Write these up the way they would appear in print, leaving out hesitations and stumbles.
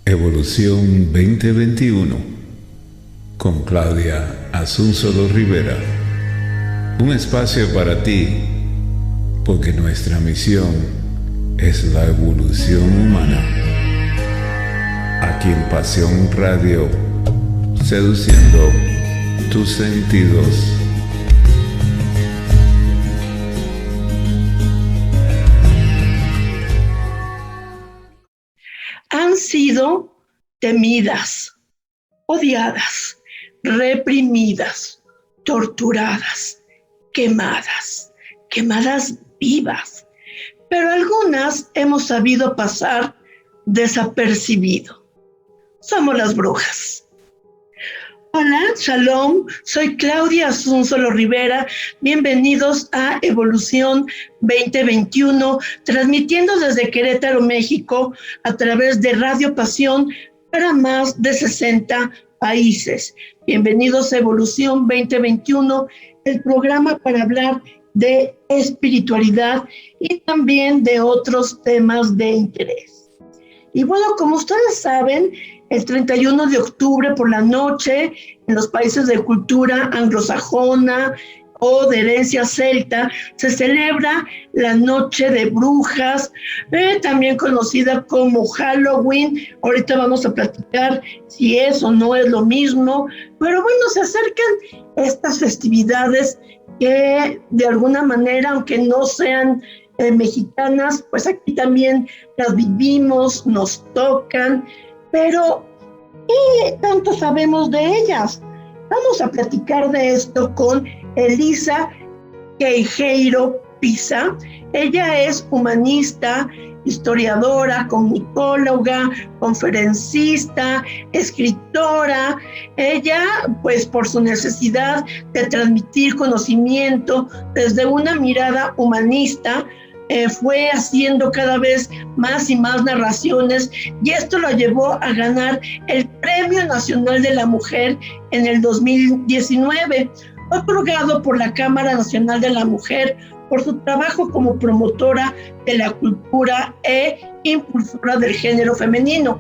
Evolución 2021 con Claudia Asunzolo Rivera. Un espacio para ti, porque nuestra misión es la evolución humana. Aquí en Pasión Radio, seduciendo tus sentidos. Han sido temidas, odiadas, reprimidas, torturadas, quemadas vivas, pero algunas hemos sabido pasar desapercibido. Somos las brujas. Hola, shalom, soy Claudia Asunzolo Rivera. Bienvenidos a Evolución 2021, transmitiendo desde Querétaro, México, a través de Radio Pasión para más de 60 países. Bienvenidos a Evolución 2021, el programa para hablar de espiritualidad y también de otros temas de interés. Y bueno, como ustedes saben, el 31 de octubre por la noche, en los países de cultura anglosajona o de herencia celta, se celebra la Noche de Brujas, también conocida como Halloween. Ahorita vamos a platicar si es o no es lo mismo, pero bueno, se acercan estas festividades que de alguna manera, aunque no sean mexicanas, pues aquí también las vivimos, nos tocan, pero ¿qué tanto sabemos de ellas? Vamos a platicar de esto con Elisa Queijeiro Pisa. Ella es humanista, historiadora, comunicóloga, conferencista, escritora. Ella, pues por su necesidad de transmitir conocimiento desde una mirada humanista, fue haciendo cada vez más y más narraciones, y esto lo llevó a ganar el Premio Nacional de la Mujer en el 2019, otorgado por la Cámara Nacional de la Mujer por su trabajo como promotora de la cultura e impulsora del género femenino.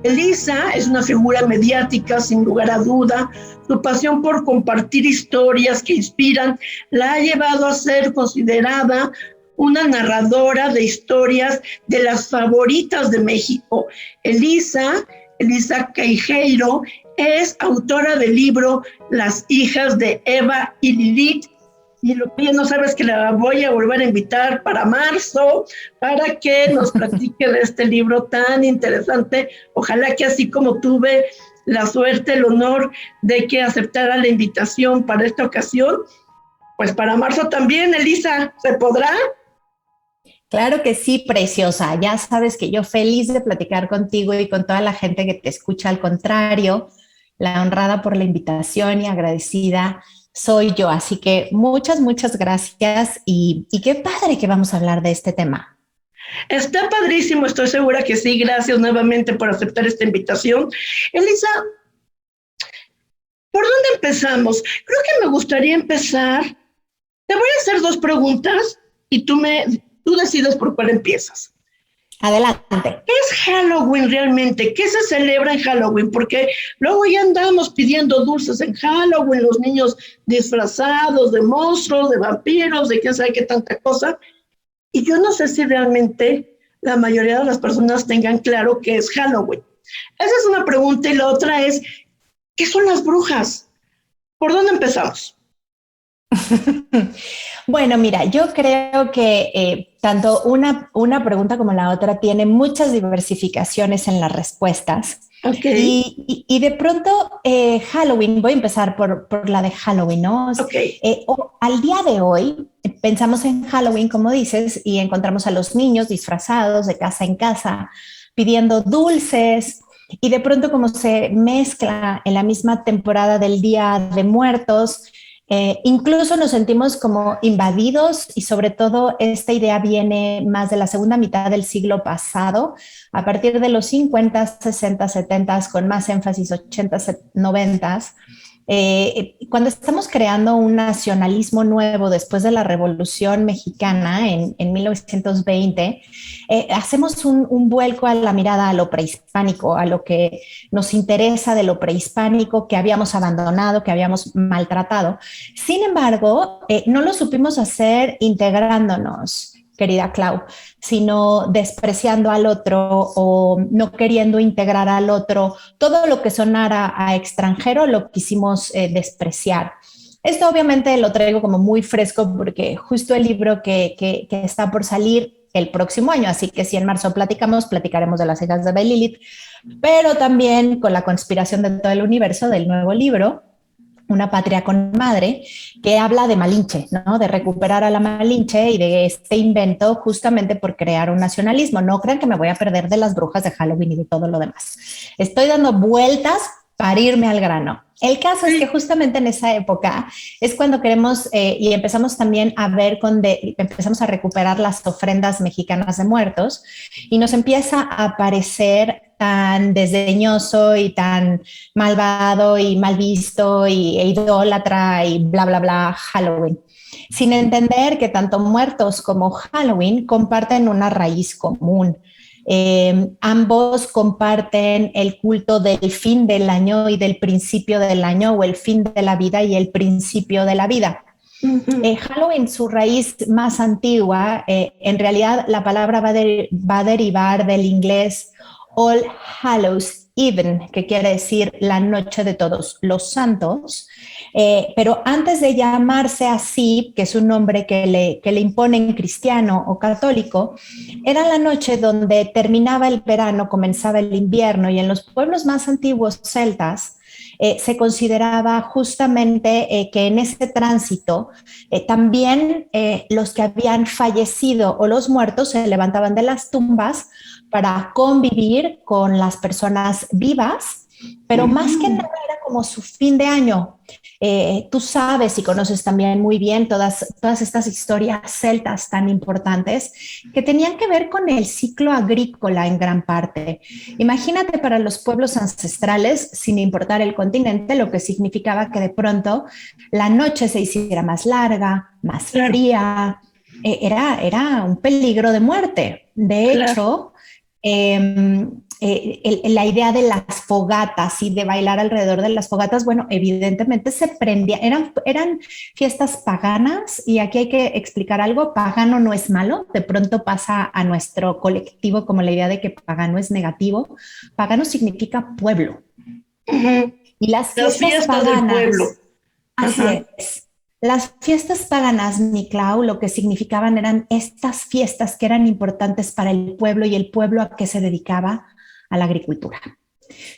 Elisa es una figura mediática sin lugar a duda. Su pasión por compartir historias que inspiran la ha llevado a ser considerada una narradora de historias de las favoritas de México. Elisa Queijeiro es autora del libro Las hijas de Eva y Lilith, y lo que ya no sabes que la voy a volver a invitar para marzo, para que nos platique de este libro tan interesante. Ojalá que así como tuve la suerte, el honor de que aceptara la invitación para esta ocasión, pues para marzo también. Elisa, ¿se podrá? Claro que sí, preciosa. Ya sabes que yo feliz de platicar contigo y con toda la gente que te escucha. Al contrario, la honrada por la invitación y agradecida soy yo. Así que muchas gracias y qué padre que vamos a hablar de este tema. Está padrísimo, estoy segura que sí. Gracias nuevamente por aceptar esta invitación. Elisa, ¿por dónde empezamos? Creo que me gustaría empezar. Te voy a hacer dos preguntas y tú decides por cuál empiezas. Adelante. ¿Qué es Halloween realmente? ¿Qué se celebra en Halloween? Porque luego ya andamos pidiendo dulces en Halloween, los niños disfrazados de monstruos, de vampiros, de quién sabe qué tanta cosa. Y yo no sé si realmente la mayoría de las personas tengan claro qué es Halloween. Esa es una pregunta, y la otra es, ¿qué son las brujas? ¿Por dónde empezamos? Bueno, mira, yo creo que tanto una pregunta como la otra tiene muchas diversificaciones en las respuestas. Okay. Y de pronto, Halloween, voy a empezar por la de Halloween, ¿no? Okay. Al día de hoy, pensamos en Halloween, como dices, y encontramos a los niños disfrazados de casa en casa, pidiendo dulces, y de pronto como se mezcla en la misma temporada del Día de Muertos, incluso nos sentimos como invadidos, y sobre todo esta idea viene más de la segunda mitad del siglo pasado, a partir de los 50, 60, 70, con más énfasis 80, 90, Cuando estamos creando un nacionalismo nuevo después de la Revolución Mexicana en 1920, hacemos un vuelco a la mirada a lo prehispánico, a lo que nos interesa de lo prehispánico que habíamos abandonado, que habíamos maltratado. Sin embargo, no lo supimos hacer integrándonos, querida Clau, sino despreciando al otro o no queriendo integrar al otro. Todo lo que sonara a extranjero lo quisimos despreciar. Esto obviamente lo traigo como muy fresco porque justo el libro que está por salir el próximo año, así que si en marzo platicaremos de las hijas de Lilith, pero también con la conspiración de todo el universo del nuevo libro, Una patria con madre, que habla de Malinche, ¿no? De recuperar a la Malinche y de este invento justamente por crear un nacionalismo. No crean que me voy a perder de las brujas de Halloween y de todo lo demás. Estoy dando vueltas para irme al grano. El caso es que justamente en esa época es cuando queremos y empezamos también a ver, empezamos a recuperar las ofrendas mexicanas de muertos y nos empieza a aparecer tan desdeñoso y tan malvado y mal visto e idólatra y bla, bla, bla Halloween, sin entender que tanto muertos como Halloween comparten una raíz común. Ambos comparten el culto del fin del año y del principio del año, o el fin de la vida y el principio de la vida. Halloween, su raíz más antigua, en realidad la palabra va a derivar del inglés All Hallows Even, que quiere decir la noche de todos los santos, pero antes de llamarse así, que es un nombre que le imponen cristiano o católico, era la noche donde terminaba el verano, comenzaba el invierno, y en los pueblos más antiguos celtas se consideraba justamente que en ese tránsito también los que habían fallecido o los muertos se levantaban de las tumbas para convivir con las personas vivas, pero más que nada era como su fin de año. Tú sabes y conoces también muy bien todas estas historias celtas tan importantes que tenían que ver con el ciclo agrícola en gran parte. Imagínate para los pueblos ancestrales, sin importar el continente, lo que significaba que de pronto la noche se hiciera más larga, más fría. Era un peligro de muerte. De hecho, la idea de las fogatas y de bailar alrededor de las fogatas, bueno, evidentemente se prendía, eran fiestas paganas, y aquí hay que explicar algo: pagano no es malo, de pronto pasa a nuestro colectivo como la idea de que pagano es negativo. Pagano significa pueblo. Y las fiestas paganas del pueblo. Así es. Las fiestas paganas, Niclau, lo que significaban eran estas fiestas que eran importantes para el pueblo, y el pueblo a qué se dedicaba: a la agricultura.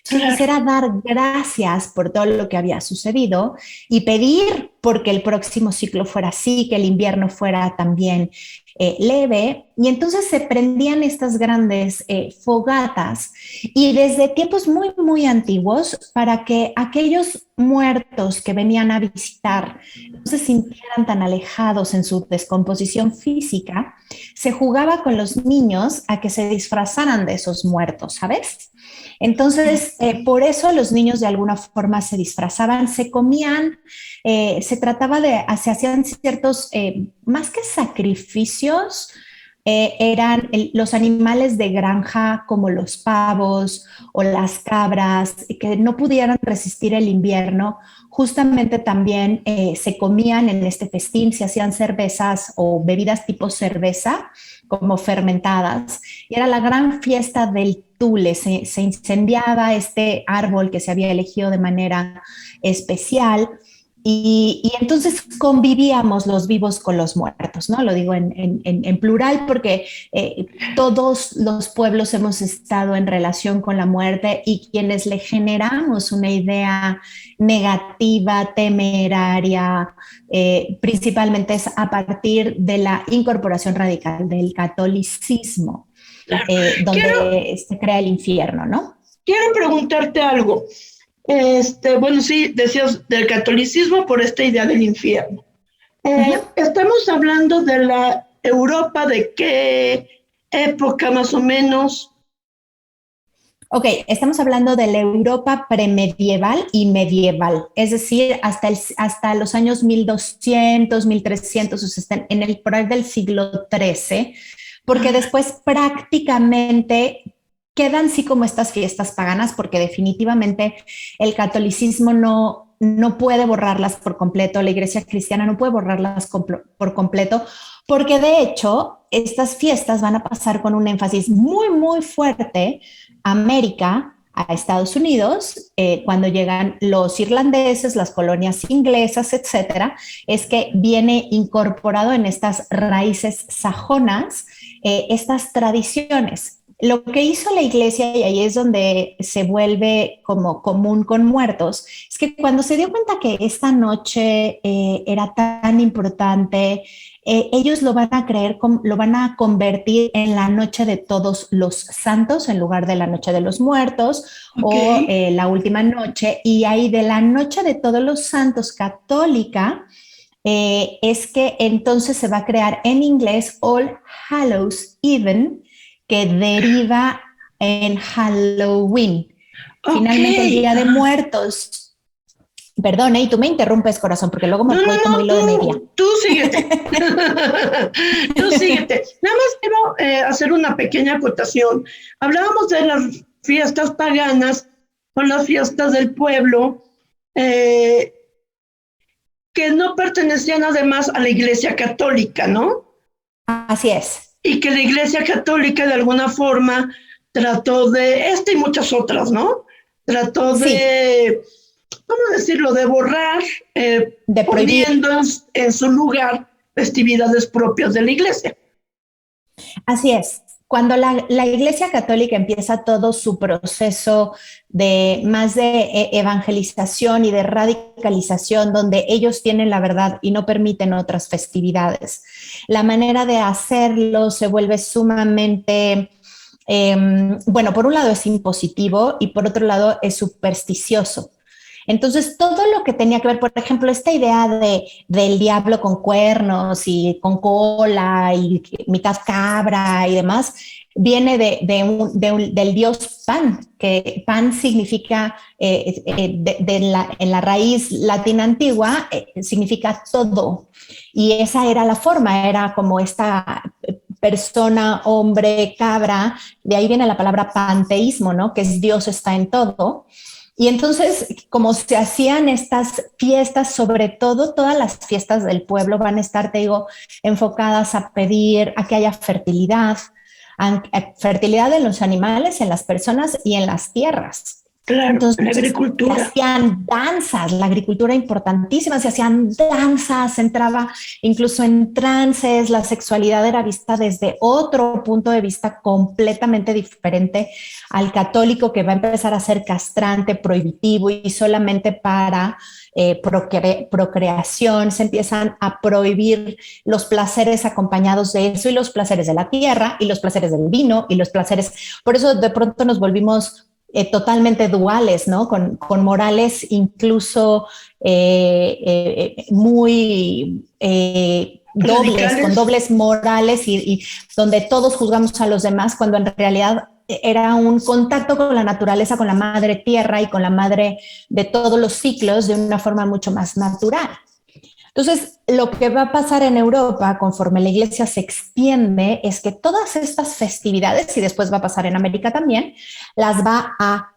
Entonces era dar gracias por todo lo que había sucedido y pedir porque el próximo ciclo fuera así, que el invierno fuera también leve, y entonces se prendían estas grandes fogatas, y desde tiempos muy, muy antiguos, para que aquellos muertos que venían a visitar no se sintieran tan alejados en su descomposición física, se jugaba con los niños a que se disfrazaran de esos muertos, ¿sabes? Entonces, por eso los niños de alguna forma se disfrazaban, se comían, se trataba de, se hacían ciertos, más que sacrificios, eran los animales de granja como los pavos o las cabras que no pudieran resistir el invierno. Justamente también se comían en este festín, se hacían cervezas o bebidas tipo cerveza, como fermentadas, y era la gran fiesta del Tule. Se incendiaba este árbol que se había elegido de manera especial, y entonces convivíamos los vivos con los muertos, ¿no? Lo digo en plural porque todos los pueblos hemos estado en relación con la muerte, y quienes le generamos una idea negativa, temeraria, principalmente es a partir de la incorporación radical del catolicismo, donde se crea el infierno, ¿no? Quiero preguntarte algo. Bueno, sí, decías del catolicismo por esta idea del infierno. Estamos hablando de la Europa, ¿de qué época más o menos? Ok, estamos hablando de la Europa premedieval y medieval, es decir, hasta los años 1200, 1300, o sea, en el por ahí del siglo XIII, porque después prácticamente quedan sí como estas fiestas paganas, porque definitivamente el catolicismo no puede borrarlas por completo, la iglesia cristiana no puede borrarlas por completo, porque de hecho estas fiestas van a pasar con un énfasis muy, muy fuerte América, a Estados Unidos, cuando llegan los irlandeses, las colonias inglesas, etcétera, es que viene incorporado en estas raíces sajonas estas tradiciones. Lo que hizo la iglesia, y ahí es donde se vuelve como común con muertos, es que cuando se dio cuenta que esta noche era tan importante, ellos lo van a creer, lo van a convertir en la noche de todos los santos en lugar de la noche de los muertos o Ok. la última noche. Y ahí de la noche de todos los santos católica, es que entonces se va a crear en inglés All Hallows Even, que deriva en Halloween. Ok. Finalmente, el Día de Muertos. Perdón, y tú me interrumpes, corazón, porque luego me No, no, voy como no, hilo de media. tú síguete. Tú síguete. Nada más quiero hacer una pequeña acotación. Hablábamos de las fiestas paganas con las fiestas del pueblo, eh, que no pertenecían además a la Iglesia Católica, ¿no? Así es. Y que la Iglesia Católica de alguna forma trató de, esta y muchas otras, ¿no? Trató Sí, de, ¿cómo decirlo?, de borrar, de prohibir. poniendo en su lugar festividades propias de la Iglesia. Así es. Cuando la Iglesia Católica empieza todo su proceso de más de evangelización y de radicalización, donde ellos tienen la verdad y no permiten otras festividades, la manera de hacerlo se vuelve sumamente, bueno, por un lado es impositivo y por otro lado es supersticioso. Entonces, todo lo que tenía que ver, por ejemplo, esta idea del diablo con cuernos y con cola y mitad cabra y demás, viene del dios Pan, que Pan significa, en la raíz latina antigua, significa todo. Y esa era la forma, era como esta persona, hombre, cabra, de ahí viene la palabra panteísmo, ¿no? Que es Dios está en todo. Y entonces, como se hacían estas fiestas, sobre todo todas las fiestas del pueblo van a estar, te digo, enfocadas a pedir a que haya fertilidad, fertilidad en los animales, en las personas y en las tierras. Claro, en la Entonces, se agricultura. hacían danzas, la agricultura importantísima, se hacían danzas, entraba incluso en trances, la sexualidad era vista desde otro punto de vista completamente diferente al católico que va a empezar a ser castrante, prohibitivo y solamente para procreación, se empiezan a prohibir los placeres acompañados de eso y los placeres de la tierra y los placeres del vino y los placeres, por eso de pronto nos volvimos totalmente duales, ¿no? Con morales incluso muy dobles, con Radicales. dobles morales y donde todos juzgamos a los demás cuando en realidad era un contacto con la naturaleza, con la madre tierra y con la madre de todos los ciclos de una forma mucho más natural. Entonces, lo que va a pasar en Europa conforme la iglesia se extiende es que todas estas festividades, y después va a pasar en América también, las va a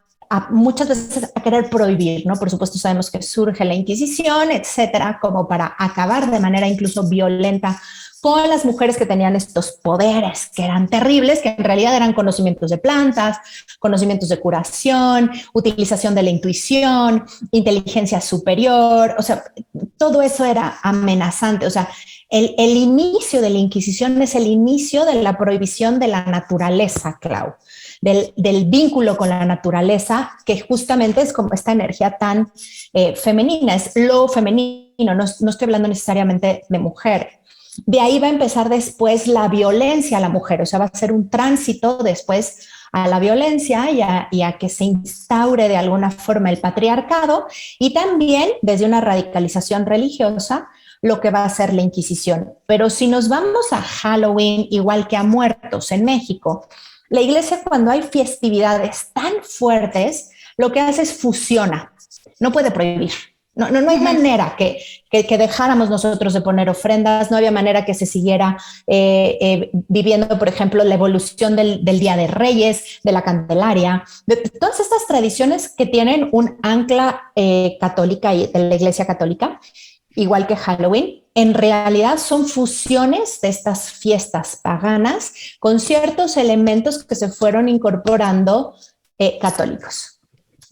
muchas veces a querer prohibir, ¿no? Por supuesto sabemos que surge la Inquisición, etcétera, como para acabar de manera incluso violenta con las mujeres que tenían estos poderes que eran terribles, que en realidad eran conocimientos de plantas, conocimientos de curación, utilización de la intuición, inteligencia superior, o sea, todo eso era amenazante, o sea, el inicio de la Inquisición es el inicio de la prohibición de la naturaleza, Clau, del vínculo con la naturaleza, que justamente es como esta energía tan femenina, es lo femenino, no estoy hablando necesariamente de mujer. De ahí va a empezar después la violencia a la mujer, o sea, va a ser un tránsito después a la violencia y a que se instaure de alguna forma el patriarcado y también desde una radicalización religiosa lo que va a ser la Inquisición. Pero si nos vamos a Halloween, igual que a muertos en México, La iglesia, cuando hay festividades tan fuertes, lo que hace es fusiona, no puede prohibir. No hay manera que dejáramos nosotros de poner ofrendas, no había manera que se siguiera viviendo, por ejemplo, la evolución del Día de Reyes, de la Candelaria, de todas estas tradiciones que tienen un ancla católica y de la Iglesia Católica, igual que Halloween. En realidad son fusiones de estas fiestas paganas con ciertos elementos que se fueron incorporando católicos.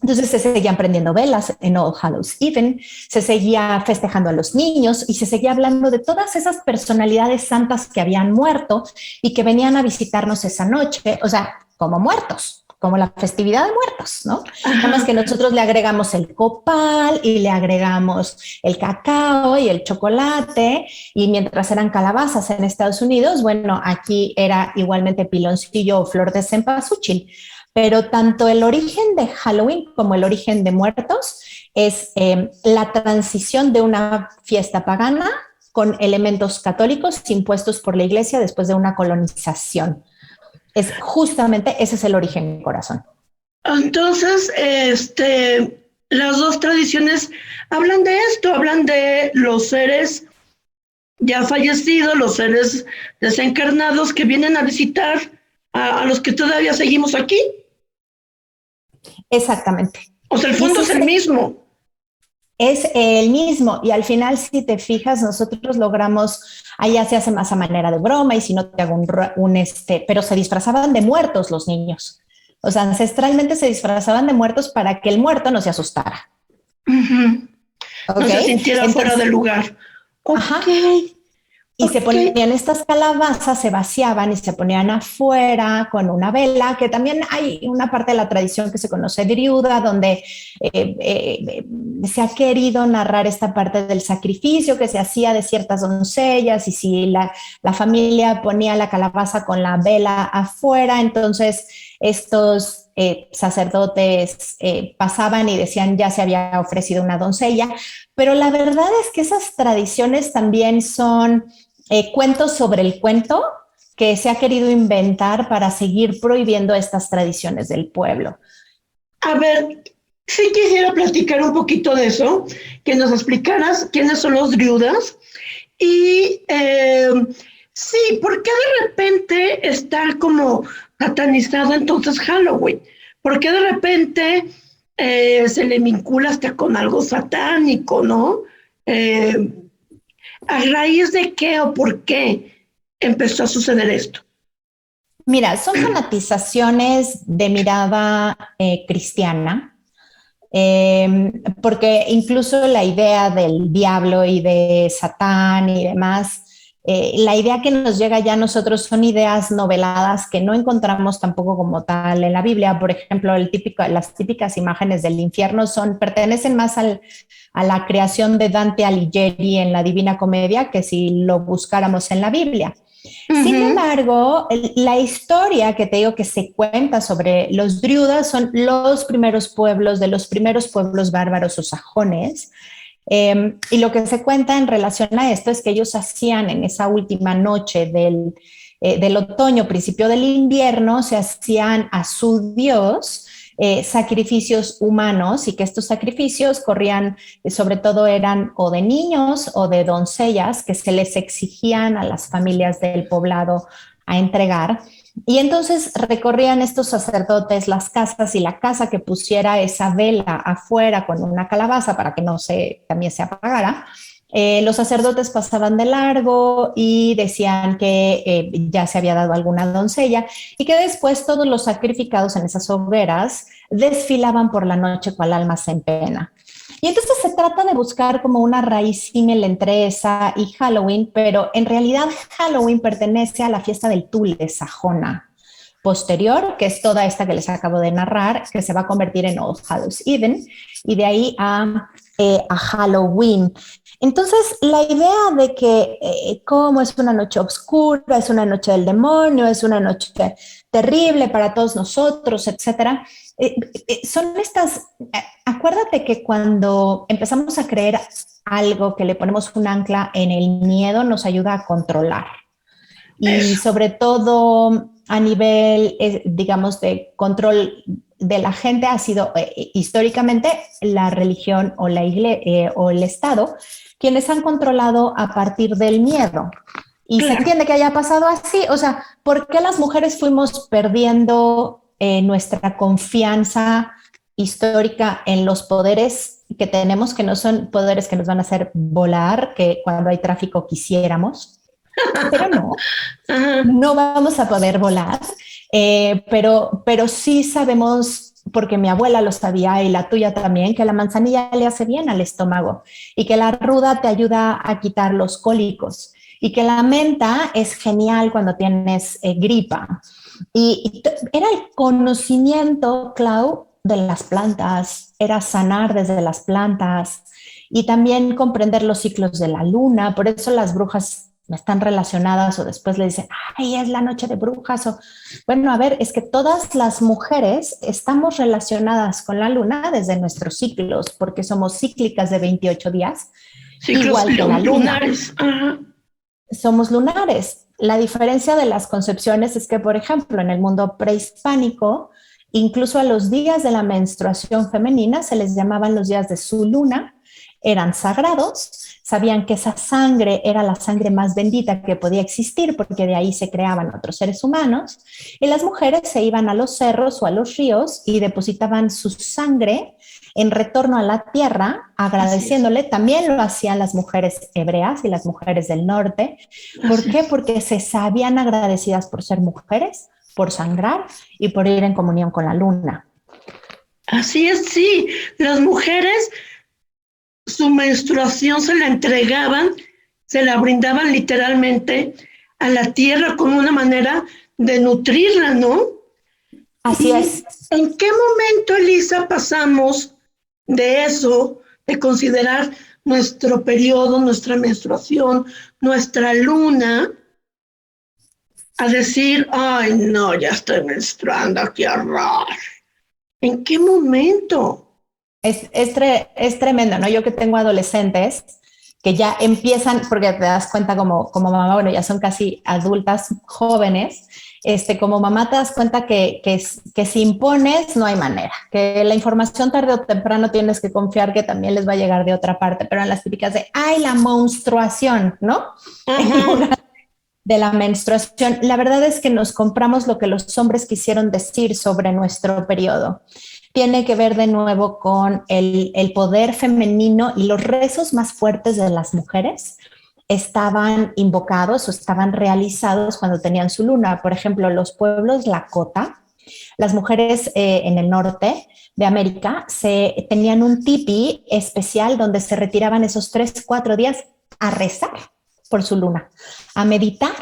Entonces se seguían prendiendo velas en All Hallows Eve, se seguía festejando a los niños y se seguía hablando de todas esas personalidades santas que habían muerto y que venían a visitarnos esa noche, o sea, como muertos, como la festividad de muertos, ¿no? Nada más que nosotros le agregamos el copal y le agregamos el cacao y el chocolate, y mientras eran calabazas en Estados Unidos, bueno, aquí era igualmente piloncillo o flor de cempasúchil. Pero tanto el origen de Halloween como el origen de muertos es la transición de una fiesta pagana con elementos católicos impuestos por la iglesia después de una colonización. Es justamente ese es el origen, corazón. Entonces, las dos tradiciones hablan de esto, hablan de los seres ya fallecidos, los seres desencarnados que vienen a visitar a los que todavía seguimos aquí. Exactamente. O sea, el fondo es el mismo. Es el mismo, y al final, si te fijas, nosotros logramos, allá se hace más a manera de broma, y si no te hago pero se disfrazaban de muertos los niños. O sea, ancestralmente se disfrazaban de muertos para que el muerto no se asustara. Uh-huh. ¿Okay? No se sintiera fuera de lugar. Ajá. Y se ponían estas calabazas, se vaciaban y se ponían afuera con una vela, que también hay una parte de la tradición que se conoce driuda, donde se ha querido narrar esta parte del sacrificio que se hacía de ciertas doncellas, y si la familia ponía la calabaza con la vela afuera, entonces estos sacerdotes pasaban y decían ya se había ofrecido una doncella, pero la verdad es que esas tradiciones también son cuentos sobre el cuento que se ha querido inventar para seguir prohibiendo estas tradiciones del pueblo. A ver, sí quisiera platicar un poquito de eso, que nos explicaras quiénes son los driudas y sí, ¿por qué de repente está como satanizado entonces Halloween? ¿Por qué de repente se le vincula hasta con algo satánico, no? ¿A raíz de qué o por qué empezó a suceder esto? Mira, son fanatizaciones de mirada cristiana, porque incluso la idea del diablo y de Satán y demás, la idea que nos llega ya a nosotros son ideas noveladas que no encontramos tampoco como tal en la Biblia. Por ejemplo, las típicas imágenes del infierno pertenecen más a la creación de Dante Alighieri en la Divina Comedia que si lo buscáramos en la Biblia. Uh-huh. Sin embargo, la historia que te digo que se cuenta sobre los driudas son los primeros pueblos bárbaros o sajones. Y lo que se cuenta en relación a esto es que ellos hacían en esa última noche del otoño, principio del invierno, se hacían a su dios sacrificios humanos, y que estos sacrificios corrían, sobre todo eran o de niños o de doncellas que se les exigían a las familias del poblado a entregar. Y entonces recorrían estos sacerdotes las casas, y la casa que pusiera esa vela afuera con una calabaza para que también se apagara, los sacerdotes pasaban de largo y decían que ya se había dado alguna doncella, y que después todos los sacrificados en esas hogueras desfilaban por la noche cual almas en pena. Y entonces se trata de buscar como una raíz símil entre esa y Halloween, pero en realidad Halloween pertenece a la fiesta del Tule sajona posterior, que es toda esta que les acabo de narrar, que se va a convertir en All Hallows Eve, y de ahí a Halloween. Entonces, la idea de que como es una noche oscura, es una noche del demonio, es una noche terrible para todos nosotros, etcétera, son estas. Acuérdate que cuando empezamos a creer algo, que le ponemos un ancla en el miedo, nos ayuda a controlar. Y sobre todo a nivel, digamos, de control de la gente ha sido históricamente la religión o la iglesia o el Estado quienes han controlado a partir del miedo. Y se entiende que haya pasado así. O sea, ¿por qué las mujeres fuimos perdiendo nuestra confianza histórica en los poderes que tenemos, que no son poderes que nos van a hacer volar, que cuando hay tráfico quisiéramos? Pero no vamos a poder volar, pero sí sabemos, porque mi abuela lo sabía y la tuya también, que la manzanilla le hace bien al estómago y que la ruda te ayuda a quitar los cólicos y que la menta es genial cuando tienes gripa. Y era el conocimiento, Clau, de las plantas, era sanar desde las plantas y también comprender los ciclos de la luna. Por eso las brujas están relacionadas o después le dicen, ay, es la noche de brujas. O, bueno, a ver, es que todas las mujeres estamos relacionadas con la luna desde nuestros ciclos, porque somos cíclicas de 28 días, ciclos igual que la luna. Lunares. Somos lunares. La diferencia de las concepciones es que, por ejemplo, en el mundo prehispánico, incluso a los días de la menstruación femenina se les llamaban los días de su luna, eran sagrados, sabían que esa sangre era la sangre más bendita que podía existir porque de ahí se creaban otros seres humanos y las mujeres se iban a los cerros o a los ríos y depositaban su sangre en retorno a la tierra, agradeciéndole. También lo hacían las mujeres hebreas y las mujeres del norte. ¿Por qué? Porque se sabían agradecidas por ser mujeres, por sangrar y por ir en comunión con la luna. Así es, sí. Las mujeres, su menstruación se la entregaban, se la brindaban literalmente a la tierra como una manera de nutrirla, ¿no? Así es. ¿En qué momento, Elisa, pasamos de eso, de considerar nuestro periodo, nuestra menstruación, nuestra luna, a decir, ay, no, ya estoy menstruando, qué horror? ¿En qué momento? Es tremendo, ¿no? Yo que tengo adolescentes que ya empiezan, porque te das cuenta como mamá, bueno, ya son casi adultas jóvenes, como mamá te das cuenta que si impones no hay manera, que la información tarde o temprano tienes que confiar que también les va a llegar de otra parte, pero en las típicas de, ay, la menstruación, ¿no? De la menstruación, la verdad es que nos compramos lo que los hombres quisieron decir sobre nuestro periodo. Tiene que ver de nuevo con el poder femenino y los rezos más fuertes de las mujeres estaban invocados o estaban realizados cuando tenían su luna. Por ejemplo, los pueblos Lakota, las mujeres en el norte de América, tenían un tipi especial donde se retiraban esos 3-4 días a rezar por su luna, a meditar.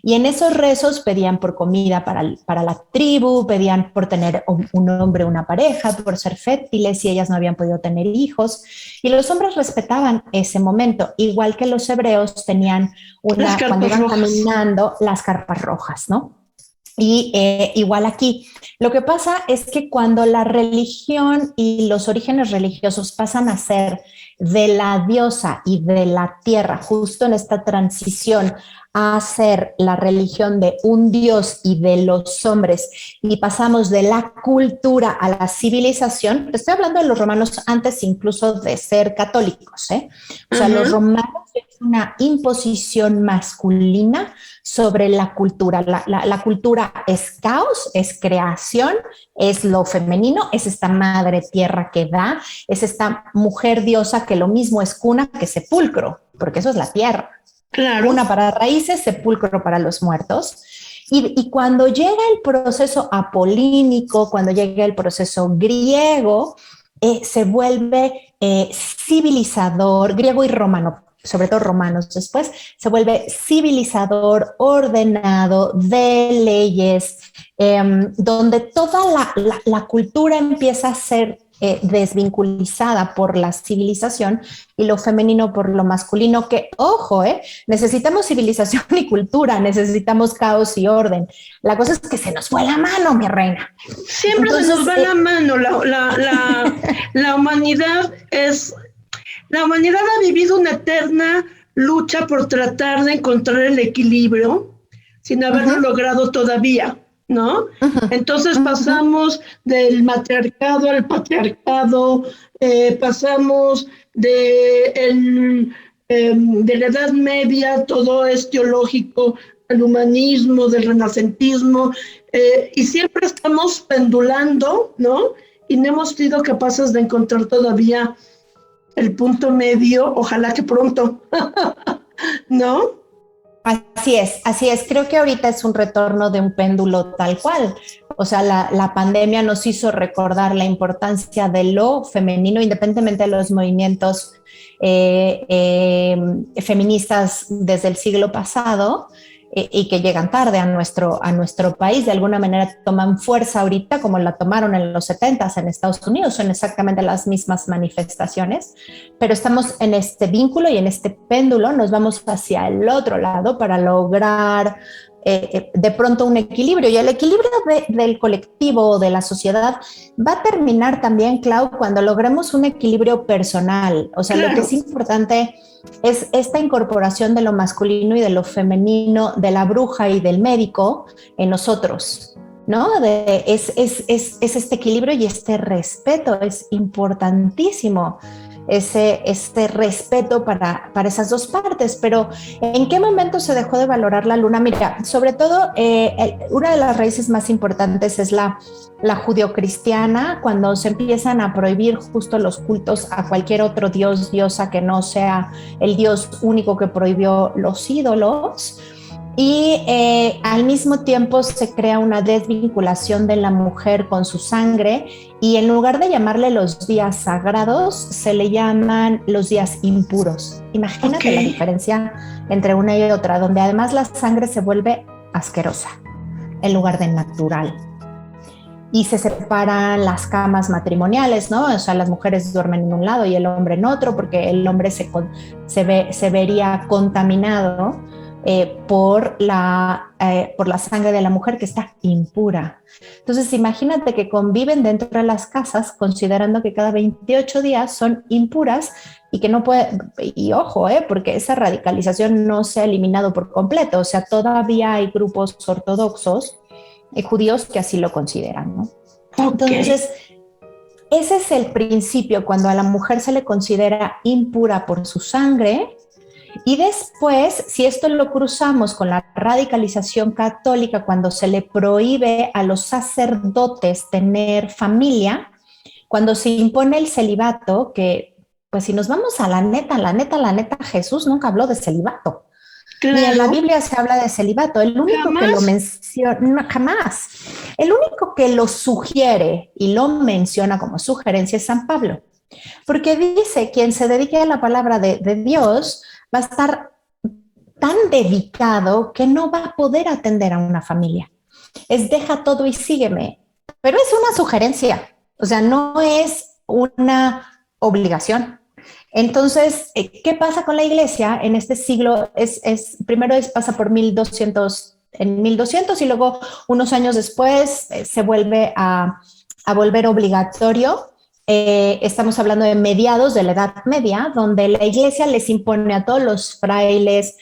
Y en esos rezos pedían por comida para la tribu, pedían por tener un hombre, una pareja, por ser fértiles si ellas no habían podido tener hijos. Y los hombres respetaban ese momento, igual que los hebreos tenían cuando iban caminando, las carpas rojas, ¿no? Y igual aquí. Lo que pasa es que cuando la religión y los orígenes religiosos pasan a ser de la diosa y de la tierra, justo en esta transición a ser la religión de un dios y de los hombres, y pasamos de la cultura a la civilización, estoy hablando de los romanos antes incluso de ser católicos, ¿eh? O sea, los romanos es una imposición masculina sobre la cultura. La cultura es caos, es creación, es lo femenino, es esta madre tierra que da, es esta mujer diosa que lo mismo es cuna que sepulcro, porque eso es la tierra. Claro. Una para raíces, sepulcro para los muertos. Y cuando llega el proceso apolínico, cuando llega el proceso griego, se vuelve civilizador, griego y romano, sobre todo romanos después, se vuelve civilizador, ordenado, de leyes, donde toda la cultura empieza a ser desvinculizada por la civilización y lo femenino por lo masculino, que, ojo, necesitamos civilización y cultura, necesitamos caos y orden. La cosa es que se nos fue la mano, mi reina. Siempre entonces, se nos va la mano. La humanidad ha vivido una eterna lucha por tratar de encontrar el equilibrio, sin haberlo logrado todavía, ¿no? Entonces pasamos del matriarcado al patriarcado, pasamos de la Edad Media, todo es teológico, al humanismo, del renacentismo, y siempre estamos pendulando, ¿no? Y no hemos sido capaces de encontrar todavía el punto medio, ojalá que pronto, ¿no? Así es, así es. Creo que ahorita es un retorno de un péndulo tal cual. O sea, la pandemia nos hizo recordar la importancia de lo femenino, independientemente de los movimientos feministas desde el siglo pasado, y que llegan tarde a nuestro país, de alguna manera toman fuerza ahorita como la tomaron en los 70s en Estados Unidos, son exactamente las mismas manifestaciones, pero estamos en este vínculo y en este péndulo, nos vamos hacia el otro lado para lograr de pronto un equilibrio, y el equilibrio del colectivo, de la sociedad, va a terminar también, Clau, cuando logremos un equilibrio personal. O sea, claro, lo que es importante es esta incorporación de lo masculino y de lo femenino, de la bruja y del médico en nosotros, ¿no? Es este equilibrio y este respeto, es importantísimo. Ese respeto para esas dos partes, pero ¿en qué momento se dejó de valorar la luna? Mira, sobre todo, una de las raíces más importantes es la judio-cristiana, cuando se empiezan a prohibir justo los cultos a cualquier otro dios, diosa que no sea el dios único que prohibió los ídolos. Y al mismo tiempo se crea una desvinculación de la mujer con su sangre, y en lugar de llamarle los días sagrados, se le llaman los días impuros. Imagínate la diferencia entre una y otra, donde además la sangre se vuelve asquerosa en lugar de natural. Y se separan las camas matrimoniales, ¿no? O sea, las mujeres duermen en un lado y el hombre en otro, porque el hombre se vería contaminado por la sangre de la mujer, que está impura. Entonces imagínate que conviven dentro de las casas considerando que cada 28 días son impuras y que no puede, y ojo, porque esa radicalización no se ha eliminado por completo, o sea, todavía hay grupos ortodoxos judíos que así lo consideran, ¿no? Entonces, ese es el principio, cuando a la mujer se le considera impura por su sangre. Y después, si esto lo cruzamos con la radicalización católica, cuando se le prohíbe a los sacerdotes tener familia, cuando se impone el celibato, que pues si nos vamos a la neta, Jesús nunca habló de celibato. Claro. Ni en la Biblia se habla de celibato. El único que lo menciona, jamás. El único que lo sugiere y lo menciona como sugerencia es San Pablo. Porque dice, quien se dedique a la palabra de Dios va a estar tan dedicado que no va a poder atender a una familia. Es deja todo y sígueme. Pero es una sugerencia, o sea, no es una obligación. Entonces, ¿qué pasa con la iglesia en este siglo? Primero pasa por 1200 y luego unos años después se vuelve a volver obligatorio. Estamos hablando de mediados de la Edad Media, donde la iglesia les impone a todos los frailes,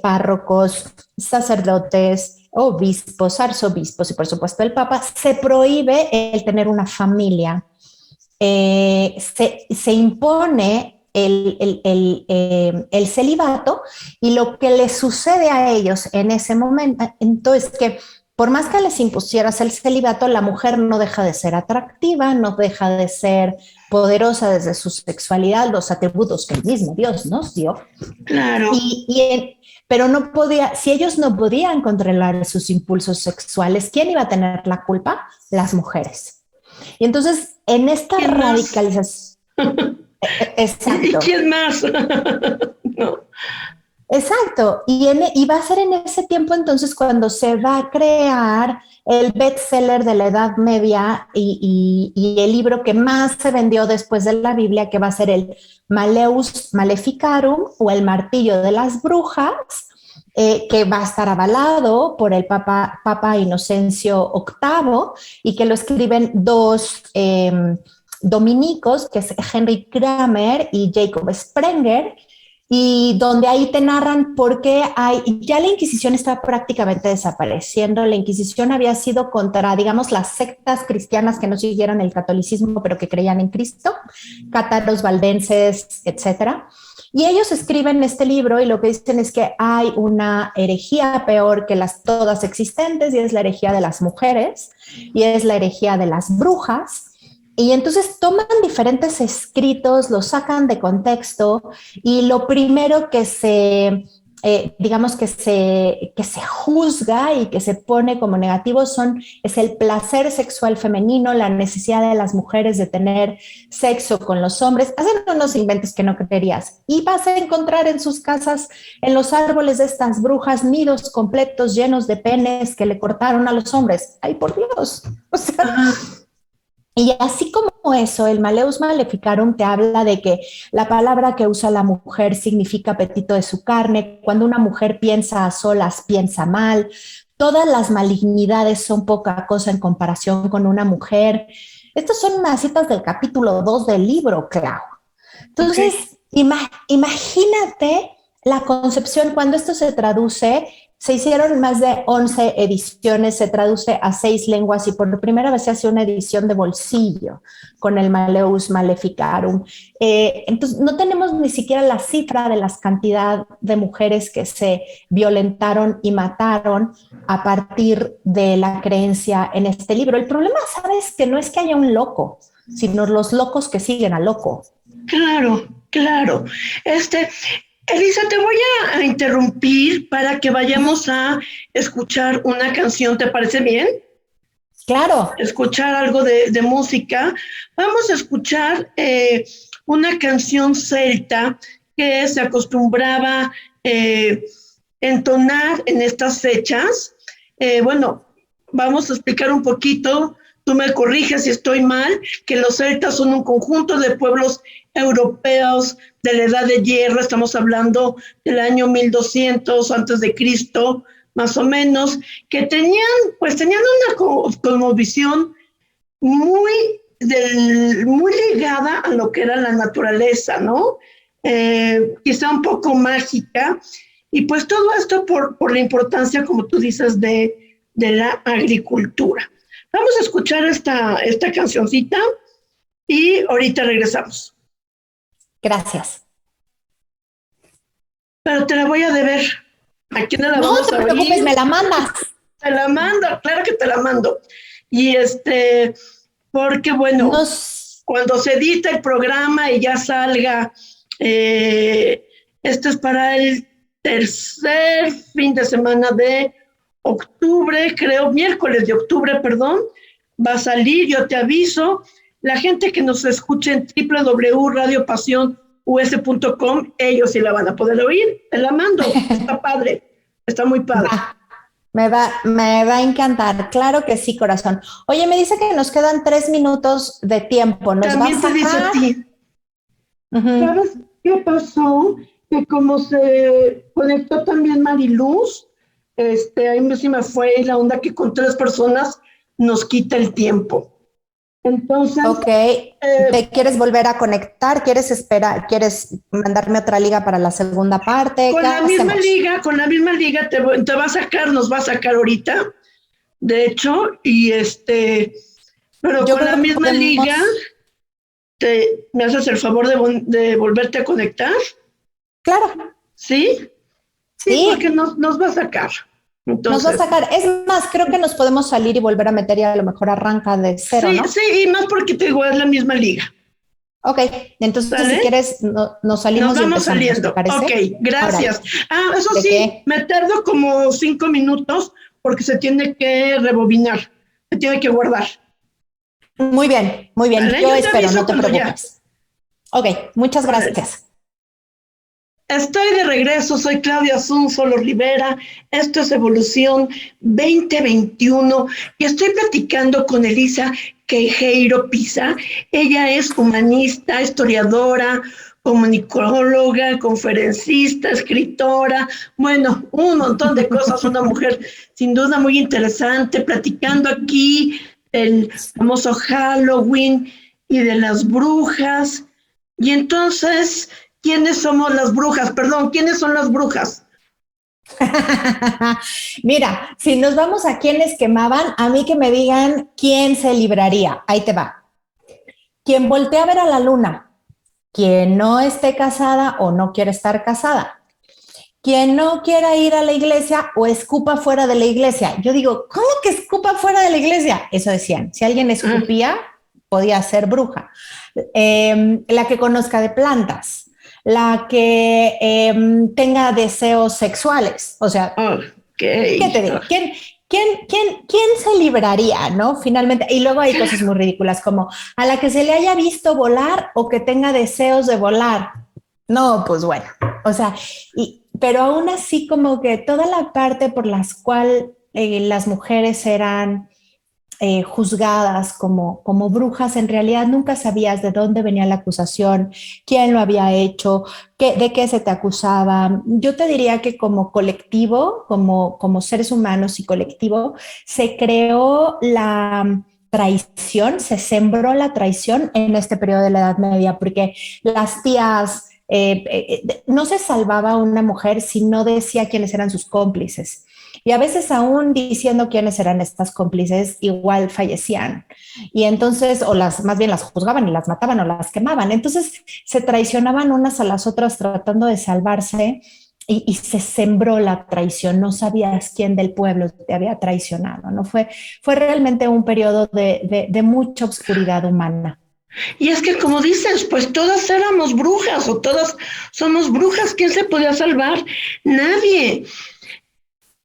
párrocos, sacerdotes, obispos, arzobispos y por supuesto el Papa, se prohíbe el tener una familia. Se impone el celibato, y lo que les sucede a ellos en ese momento es que por más que les impusieras el celibato, la mujer no deja de ser atractiva, no deja de ser poderosa desde su sexualidad, los atributos que el mismo Dios nos dio. Claro. Pero no podía, si ellos no podían controlar sus impulsos sexuales, ¿quién iba a tener la culpa? Las mujeres. Y entonces, en esta radicalización... Exacto. ¿Y quién más? No. Exacto, y va a ser en ese tiempo entonces cuando se va a crear el bestseller de la Edad Media y el libro que más se vendió después de la Biblia, que va a ser el Malleus Maleficarum, o el Martillo de las Brujas, que va a estar avalado por el Papa Inocencio VIII, y que lo escriben dos dominicos, que es Henry Kramer y Jacob Sprenger, y donde ahí te narran por qué ya la Inquisición estaba prácticamente desapareciendo. La Inquisición había sido contra, digamos, las sectas cristianas que no siguieron el catolicismo, pero que creían en Cristo, cátaros, valdenses, etcétera. Y ellos escriben este libro y lo que dicen es que hay una herejía peor que las todas existentes, y es la herejía de las mujeres, y es la herejía de las brujas. Y entonces toman diferentes escritos, los sacan de contexto, y lo primero que digamos que se juzga y que se pone como negativo es el placer sexual femenino, la necesidad de las mujeres de tener sexo con los hombres. Hacen unos inventos que no creerías. Y vas a encontrar en sus casas, en los árboles de estas brujas, nidos completos llenos de penes que le cortaron a los hombres. ¡Ay, por Dios! O sea... Y así como eso, el Maleus Maleficarum te habla de que la palabra que usa la mujer significa apetito de su carne. Cuando una mujer piensa a solas, piensa mal. Todas las malignidades son poca cosa en comparación con una mujer. Estas son unas citas del capítulo 2 del libro, Clau. Entonces, imagínate la concepción cuando esto se traduce. Se hicieron más de 11 ediciones, se traduce a 6 lenguas y por primera vez se hace una edición de bolsillo con el Maleus Maleficarum. Entonces, no tenemos ni siquiera la cifra de la cantidad de mujeres que se violentaron y mataron a partir de la creencia en este libro. El problema, ¿sabes? Que no es que haya un loco, sino los locos que siguen al loco. Claro, claro. Elisa, te voy a interrumpir para que vayamos a escuchar una canción, ¿te parece bien? Claro. Escuchar algo de música. Vamos a escuchar una canción celta que se acostumbraba entonar en estas fechas. Bueno, vamos a explicar un poquito, tú me corriges si estoy mal, que los celtas son un conjunto de pueblos europeos de la Edad de Hierro. Estamos hablando del año 1200 antes de Cristo, más o menos, que tenían una cosmovisión muy ligada a lo que era la naturaleza, ¿no? Quizá un poco mágica, y pues todo esto por la importancia, como tú dices, de la agricultura. Vamos a escuchar esta cancioncita y ahorita regresamos. Gracias. Pero te la voy a deber. ¿A quién la vamos a oír? No te preocupes, me la mandas. Te la mando, claro que te la mando. Y porque bueno, cuando se edita el programa y ya salga, esto es para el tercer fin de semana de octubre, creo, miércoles de octubre, perdón, va a salir, yo te aviso. La gente que nos escuche en www.radiopasionus.com, ellos sí la van a poder oír. Te la mando, está padre, está muy padre. Me va a encantar, claro que sí, corazón. Oye, me dice que nos quedan 3 minutos de tiempo. ¿Nos También vas a te dice a ti. Uh-huh. ¿Sabes qué pasó? Que como se conectó también Mariluz, ahí sí me fue la onda que con 3 personas nos quita el tiempo. Entonces, ¿te quieres volver a conectar? ¿Quieres esperar? ¿Quieres mandarme otra liga para la segunda parte? Con la misma liga te va a sacar, nos va a sacar ahorita, de hecho, y pero yo con la misma liga, ¿me haces el favor de volverte a conectar? Claro. ¿Sí? Sí, porque nos va a sacar. Entonces, nos va a sacar. Es más, creo que nos podemos salir y volver a meter y a lo mejor arranca de cero, sí, ¿no? Sí, y más porque te digo, es la misma liga. Ok, entonces ¿sale? Si quieres nos salimos. Nos vamos saliendo. Ok, gracias. Ahora, eso sí, ¿qué? Me tardo como 5 minutos porque se tiene que rebobinar, se tiene que guardar. Muy bien, muy bien. ¿Vale? Yo espero, no te preocupes. Ya. Ok, muchas gracias. Estoy de regreso, soy Claudia Asúnzolo Rivera, esto es Evolución 2021 y estoy platicando con Elisa Queijeiro Pisa. Ella es humanista, historiadora, comunicóloga, conferencista, escritora, bueno, un montón de cosas, una mujer sin duda muy interesante, platicando aquí el famoso Halloween y de las brujas. Y entonces ¿quiénes somos las brujas? Perdón, ¿quiénes son las brujas? Mira, si nos vamos a quienes quemaban, a mí que me digan quién se libraría. Ahí te va. Quien voltea a ver a la luna, quien no esté casada o no quiere estar casada, quien no quiera ir a la iglesia o escupa fuera de la iglesia. Yo digo, ¿cómo que escupa fuera de la iglesia? Eso decían. Si alguien escupía, podía ser bruja. La que conozca de plantas, la que tenga deseos sexuales. O sea, ¿qué te digo? ¿Quién se libraría, no? Finalmente, y luego hay cosas muy ridículas como a la que se le haya visto volar o que tenga deseos de volar. No, pues bueno, o sea, pero aún así como que toda la parte por las cual las mujeres eran juzgadas como brujas, en realidad nunca sabías de dónde venía la acusación, quién lo había hecho, de qué se te acusaba. Yo te diría que como colectivo, como seres humanos y colectivo, se creó la traición, se sembró la traición en este periodo de la Edad Media, porque las tías... no se salvaba una mujer si no decía quiénes eran sus cómplices. Y a veces aún diciendo quiénes eran estas cómplices, igual fallecían. Y entonces, más bien las juzgaban y las mataban o las quemaban. Entonces se traicionaban unas a las otras tratando de salvarse y se sembró la traición. No sabías quién del pueblo te había traicionado, ¿no? Fue realmente un periodo de mucha oscuridad humana. Y es que como dices, pues todas éramos brujas o todas somos brujas. ¿Quién se podía salvar? Nadie.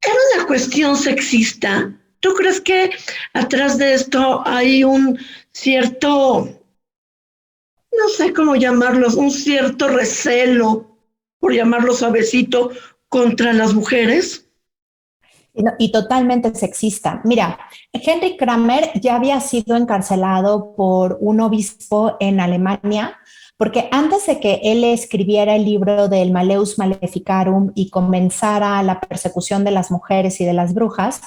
Era una cuestión sexista. ¿Tú crees que atrás de esto hay un cierto, no sé cómo llamarlos, un cierto recelo, por llamarlo suavecito, contra las mujeres? Y totalmente sexista. Mira, Henry Kramer ya había sido encarcelado por un obispo en Alemania, porque antes de que él escribiera el libro del Malleus Maleficarum y comenzara la persecución de las mujeres y de las brujas,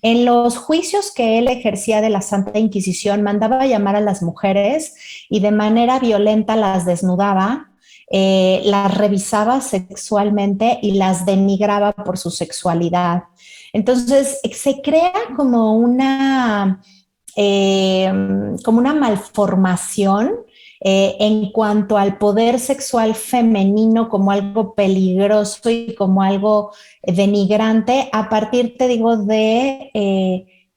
en los juicios que él ejercía de la Santa Inquisición mandaba llamar a las mujeres y de manera violenta las desnudaba, las revisaba sexualmente y las denigraba por su sexualidad. Entonces se crea como una malformación en cuanto al poder sexual femenino como algo peligroso y como algo denigrante a partir, te digo,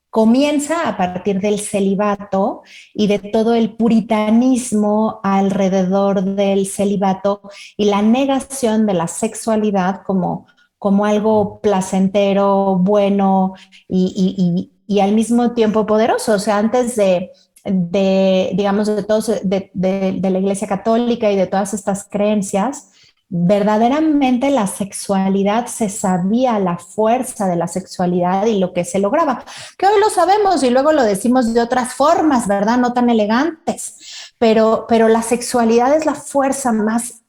comienza a partir del celibato y de todo el puritanismo alrededor del celibato y la negación de la sexualidad como algo placentero, bueno y al mismo tiempo poderoso. O sea, antes digamos, de la Iglesia Católica y de todas estas creencias, verdaderamente la sexualidad, se sabía la fuerza de la sexualidad y lo que se lograba, que hoy lo sabemos y luego lo decimos de otras formas, ¿verdad? No tan elegantes, pero la sexualidad es la fuerza más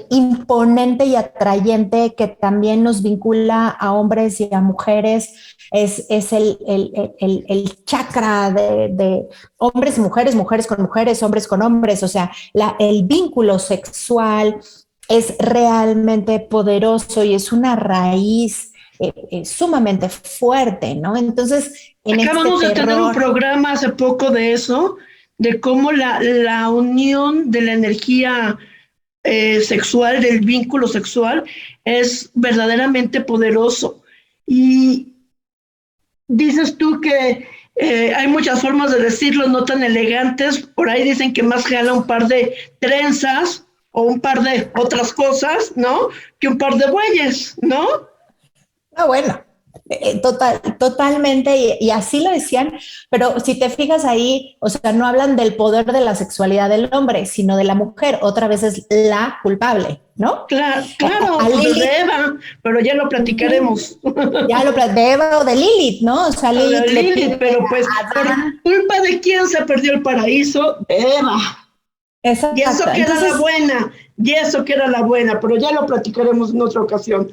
imponente y atrayente que también nos vincula a hombres y a mujeres. Es el chakra de hombres y mujeres, mujeres con mujeres, hombres con hombres. O sea, el vínculo sexual es realmente poderoso y es una raíz sumamente fuerte, ¿no? Entonces, acabamos de tener un programa hace poco de eso, de cómo la unión de la energía sexual, del vínculo sexual, es verdaderamente poderoso. Y dices tú que hay muchas formas de decirlo, no tan elegantes. Por ahí dicen que más jala un par de trenzas o un par de otras cosas, ¿no? Que un par de bueyes, ¿no? Ah, bueno. Totalmente, y así lo decían, pero si te fijas ahí, o sea, no hablan del poder de la sexualidad del hombre, sino de la mujer. Otra vez es la culpable, ¿no? Claro, de Eva, pero ya lo platicaremos. De Eva o de Lilith, ¿no? O sea, Lilith, pero pues, ¿por culpa de quién se perdió el paraíso? De Eva. Exacto. Y eso que era la buena, pero ya lo platicaremos en otra ocasión.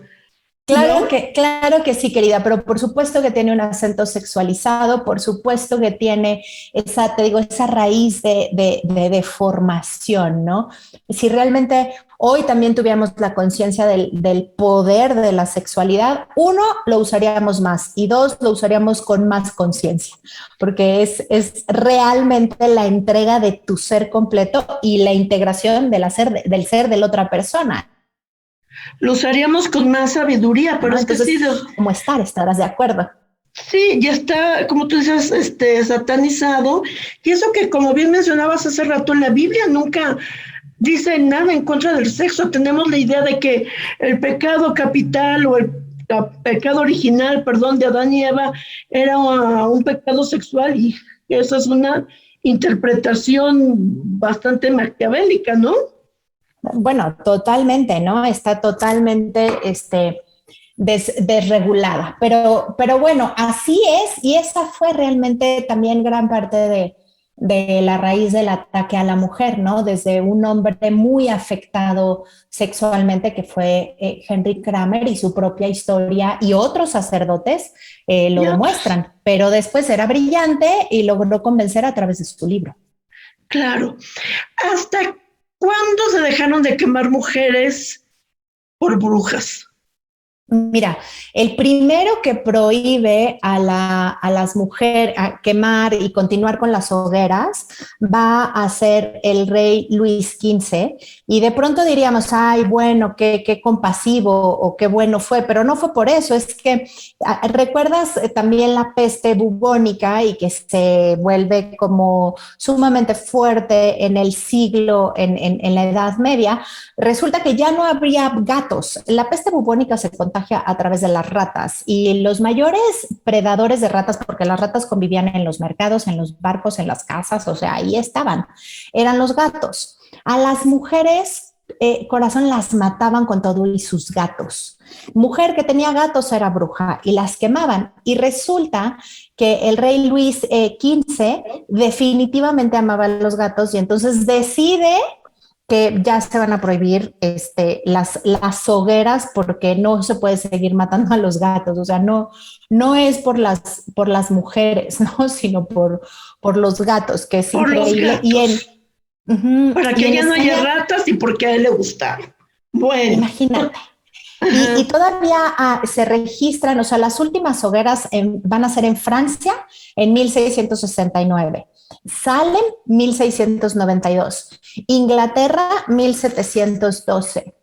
¿no? Claro que sí, querida, pero por supuesto que tiene un acento sexualizado, por supuesto que tiene esa, te digo, esa raíz de deformación, ¿no? Si realmente hoy también tuviéramos la conciencia del poder de la sexualidad, uno, lo usaríamos más y dos, lo usaríamos con más conciencia, porque es realmente la entrega de tu ser completo y la integración del ser de la otra persona. Lo usaríamos con más sabiduría, pero ¿No? es que Entonces, sí, ¿cómo estarás de acuerdo? sí, ya está, como tú dices, satanizado. Y eso que, como bien mencionabas hace rato, en la Biblia nunca dice nada en contra del sexo. Tenemos la idea de que el pecado capital o el pecado original, perdón, de Adán y Eva era un pecado sexual y esa es una interpretación bastante maquiavélica, ¿no? Bueno, totalmente, ¿no? Está totalmente desregulada. Pero bueno, así es, y esa fue realmente también gran parte de la raíz del ataque a la mujer, ¿no? Desde un hombre muy afectado sexualmente, que fue Henry Kramer, y su propia historia, y otros sacerdotes lo Ya, demuestran, pero después era brillante y logró convencer a través de su libro. claro. ¿Hasta cuándo se dejaron de quemar mujeres por brujas? Mira, el primero que prohíbe a las mujeres a quemar y continuar con las hogueras va a ser el rey Luis XV. Y de pronto diríamos, ay, bueno, qué compasivo o qué bueno fue, pero no fue por eso. Es que recuerdas también la peste bubónica y que se vuelve como sumamente fuerte en el siglo, en la Edad Media. Resulta que ya no habría gatos. La peste bubónica se contagia a través de las ratas y los mayores predadores de ratas, porque las ratas convivían en los mercados, en los barcos, en las casas, o sea, ahí estaban, eran los gatos. A las mujeres, corazón, las mataban con todo y sus gatos. Mujer que tenía gatos era bruja y las quemaban. Y resulta que el rey Luis XV definitivamente amaba a los gatos y entonces decide que ya se van a prohibir las hogueras porque no se puede seguir matando a los gatos. O sea, no es por las mujeres, ¿no? Sino por los gatos, que es Por los increíble. gatos. Para Y que en ya no haya España, ratas y porque a él le gustaron. Bueno. imagínate. Y Ajá. todavía se registran, o sea, las últimas hogueras van a ser en Francia en 1669, Salem 1692, Inglaterra 1712.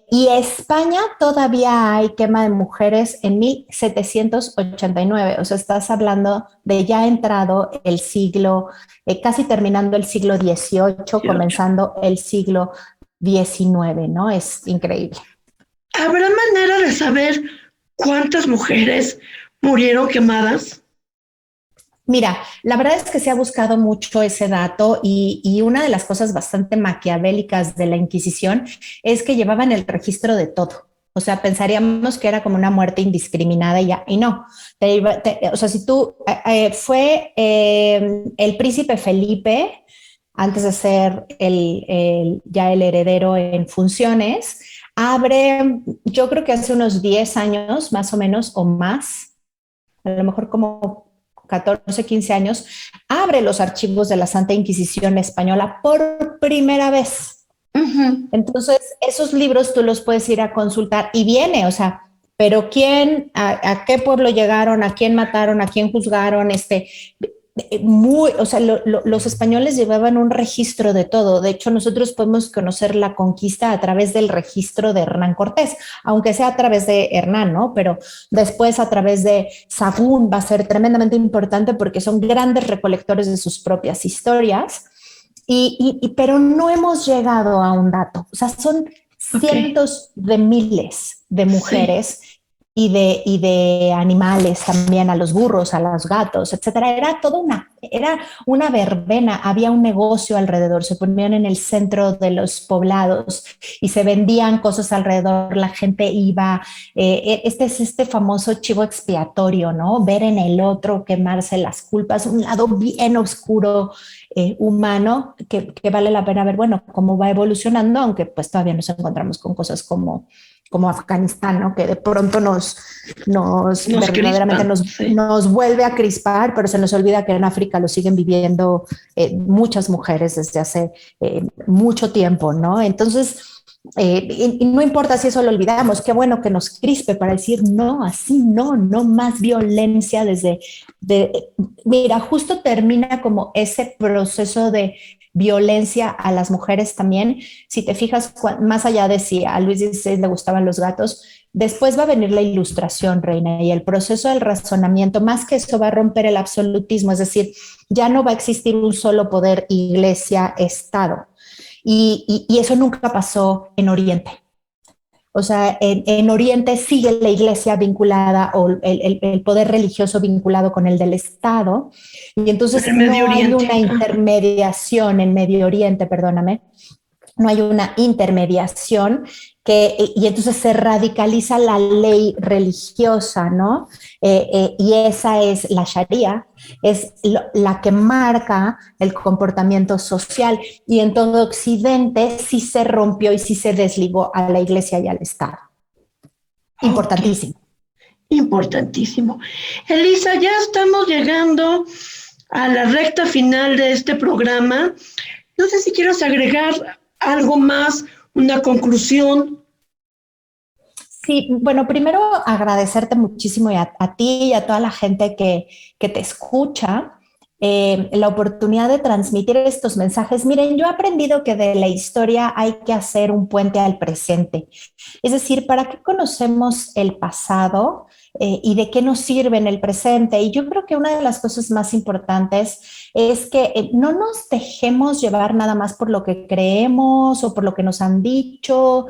Y España todavía hay quema de mujeres en 1789. O sea, estás hablando de ya entrado el siglo, casi terminando el siglo XVIII, comenzando el siglo XIX, ¿no? Es increíble. ¿Habrá manera de saber cuántas mujeres murieron quemadas? Mira, la verdad es que se ha buscado mucho ese dato y una de las cosas bastante maquiavélicas de la Inquisición es que llevaban el registro de todo. O sea, pensaríamos que era como una muerte indiscriminada y ya, y no. O sea, si tú, fue el príncipe Felipe, antes de ser ya el heredero en funciones, abre, yo creo que hace unos 10 años, más o menos, o más, a lo mejor como 14, 15 años, abre los archivos de la Santa Inquisición Española por primera vez. Uh-huh. Entonces, esos libros tú los puedes ir a consultar y viene, o sea, pero quién, a qué pueblo llegaron, a quién mataron, a quién juzgaron, o sea, los españoles llevaban un registro de todo. De hecho, nosotros podemos conocer la conquista a través del registro de Hernán Cortés, aunque sea a través de Hernán, ¿no? Pero después a través de Sagún va a ser tremendamente importante porque son grandes recolectores de sus propias historias. Pero no hemos llegado a un dato. O sea, son cientos de miles de mujeres. Sí. Y de animales también, a los burros, a los gatos, etcétera. Era una verbena, había un negocio alrededor, se ponían en el centro de los poblados y se vendían cosas alrededor, la gente iba, es este famoso chivo expiatorio, ¿no? Ver en el otro quemarse las culpas, un lado bien oscuro, humano, que vale la pena ver, bueno, cómo va evolucionando, aunque pues todavía nos encontramos con cosas como como Afganistán, ¿no? Que de pronto nos verdaderamente crispan, nos vuelve a crispar, pero se nos olvida que en África lo siguen viviendo muchas mujeres desde hace mucho tiempo, ¿no? Entonces, y no importa si eso lo olvidamos, qué bueno que nos crispe para decir no, así no más violencia mira, justo termina como ese proceso de violencia a las mujeres también. Si te fijas, más allá de si a Luis XVI le gustaban los gatos, después va a venir la ilustración, Reina, y el proceso del razonamiento, más que eso va a romper el absolutismo, es decir, ya no va a existir un solo poder, iglesia, Estado. Y eso nunca pasó en Oriente. O sea, en Oriente sigue la iglesia vinculada o el poder religioso vinculado con el del Estado. Y entonces no hay una intermediación en Medio Oriente, perdóname, no hay una intermediación y entonces se radicaliza la ley religiosa, ¿no? Y esa es la Sharia, es la que marca el comportamiento social. Y en todo Occidente sí se rompió y sí se desligó a la iglesia y al Estado. Importantísimo. Okay. Importantísimo. Elisa, ya estamos llegando a la recta final de este programa. No sé si quieres agregar algo más, una conclusión. Sí, bueno, primero agradecerte muchísimo a ti y a toda la gente que te escucha la oportunidad de transmitir estos mensajes. Miren, yo he aprendido que de la historia hay que hacer un puente al presente. Es decir, ¿para qué conocemos el pasado y de qué nos sirve en el presente? Y yo creo que una de las cosas más importantes es que no nos dejemos llevar nada más por lo que creemos o por lo que nos han dicho,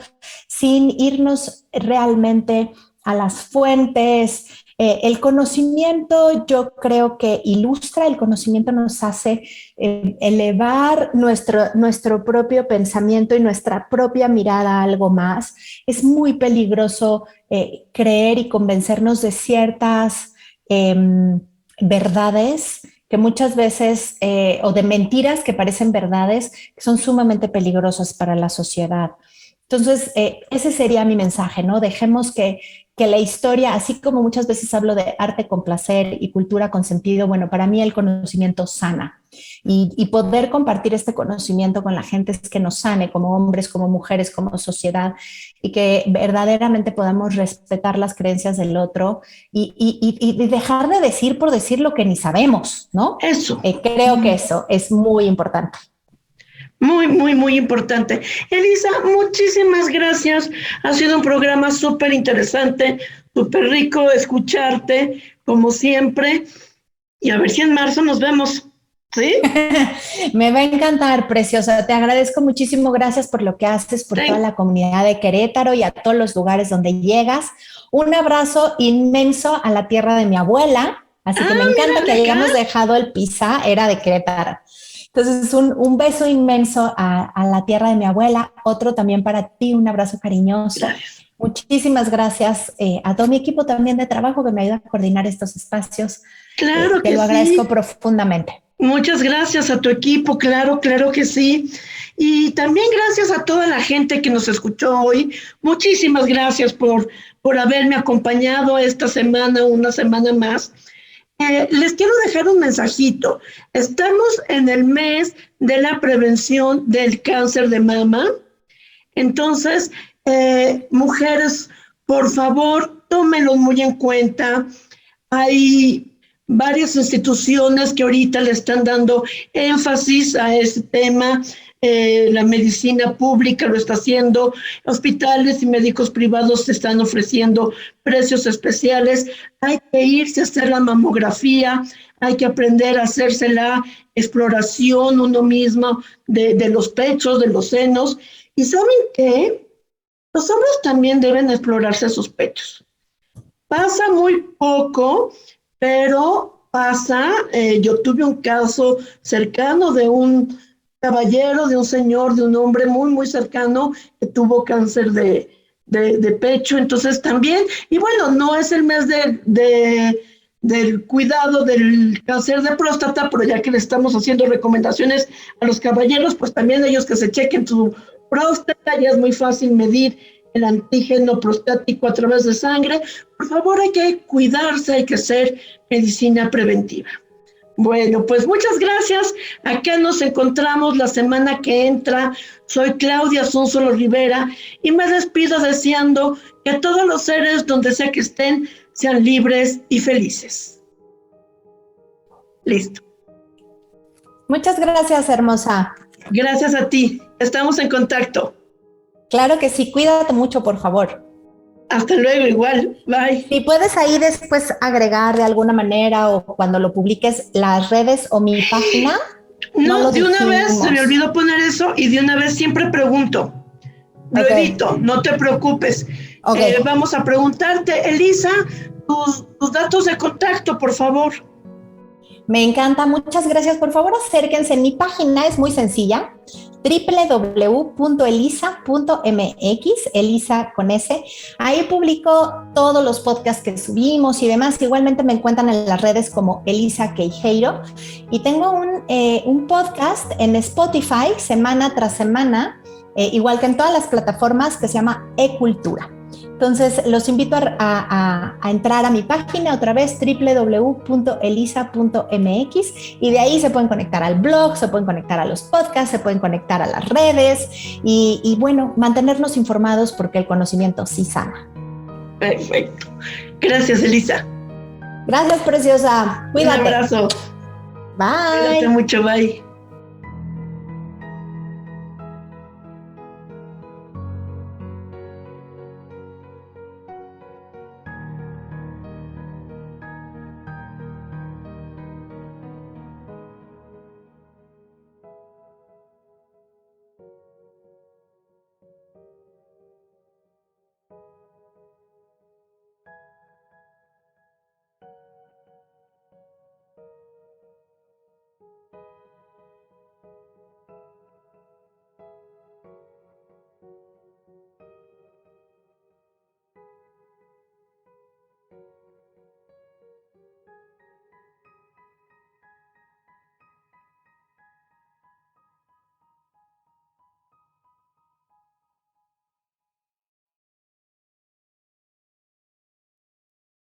sin irnos realmente a las fuentes. El conocimiento yo creo que ilustra, el conocimiento nos hace elevar nuestro propio pensamiento y nuestra propia mirada a algo más. Es muy peligroso creer y convencernos de ciertas verdades que muchas veces, o de mentiras que parecen verdades, que son sumamente peligrosas para la sociedad. Entonces, ese sería mi mensaje, ¿no? Dejemos que la historia, así como muchas veces hablo de arte con placer y cultura con sentido, bueno, para mí el conocimiento sana. Y poder compartir este conocimiento con la gente es que nos sane como hombres, como mujeres, como sociedad, y que verdaderamente podamos respetar las creencias del otro y dejar de decir por decir lo que ni sabemos, ¿no? Eso. Creo que eso es muy importante. Muy importante. Elisa, muchísimas gracias. Ha sido un programa súper interesante, súper rico escucharte, como siempre. Y a ver si en marzo nos vemos. ¿Sí? Me va a encantar, preciosa. Te agradezco muchísimo. Gracias por lo que haces, por toda la comunidad de Querétaro y a todos los lugares donde llegas. Un abrazo inmenso a la tierra de mi abuela. Así que me encanta que hayamos dejado el Pisa, era de Querétaro. Entonces, un beso inmenso a la tierra de mi abuela, otro también para ti, un abrazo cariñoso. Gracias. Muchísimas gracias a todo mi equipo también de trabajo que me ayuda a coordinar estos espacios. Claro que te lo agradezco profundamente. Muchas gracias a tu equipo, claro que sí. Y también gracias a toda la gente que nos escuchó hoy. Muchísimas gracias por haberme acompañado esta semana, una semana más. Les quiero dejar un mensajito. Estamos en el mes de la prevención del cáncer de mama. Entonces, mujeres, por favor, tómenlo muy en cuenta. Hay varias instituciones que ahorita le están dando énfasis a ese tema. La medicina pública lo está haciendo, hospitales y médicos privados se están ofreciendo precios especiales. Hay que irse a hacer la mamografía, hay que aprender a hacerse la exploración uno mismo de los pechos, de los senos. ¿Y saben qué? Los hombres también deben explorarse sus pechos. Pasa muy poco, pero pasa. Yo tuve un caso cercano de un caballero, de un señor, de un hombre muy cercano que tuvo cáncer de pecho. Entonces también, y bueno, no es el mes del cuidado del cáncer de próstata, pero ya que le estamos haciendo recomendaciones a los caballeros, pues también ellos que se chequen su próstata. Ya es muy fácil medir el antígeno prostático a través de sangre. Por favor, hay que cuidarse, hay que hacer medicina preventiva. Bueno, pues muchas gracias. Acá nos encontramos la semana que entra. Soy Claudia Asúnzolo Rivera y me despido deseando que todos los seres, donde sea que estén, sean libres y felices. Listo. Muchas gracias, hermosa. Gracias a ti. Estamos en contacto. Claro que sí, cuídate mucho, por favor. Hasta luego, igual. Bye. Si puedes ahí después agregar de alguna manera o cuando lo publiques las redes o mi página. No, de una vez se me olvidó poner eso y de una vez siempre pregunto. Lo edito, no te preocupes. Okay. Vamos a preguntarte, Elisa, tus datos de contacto, por favor. Me encanta, muchas gracias. Por favor, acérquense. Mi página es muy sencilla, www.elisa.mx, Elisa con S. Ahí publico todos los podcasts que subimos y demás. Igualmente me encuentran en las redes como Elisa Queijeiro. Y tengo un podcast en Spotify semana tras semana, igual que en todas las plataformas, que se llama eCultura. Entonces, los invito a entrar a mi página otra vez, www.elisa.mx, y de ahí se pueden conectar al blog, se pueden conectar a los podcasts, se pueden conectar a las redes y bueno, mantenernos informados porque el conocimiento sí sana. Perfecto. Gracias, Elisa. Gracias, preciosa. Cuídate. Un abrazo. Bye. Cuídate mucho, bye.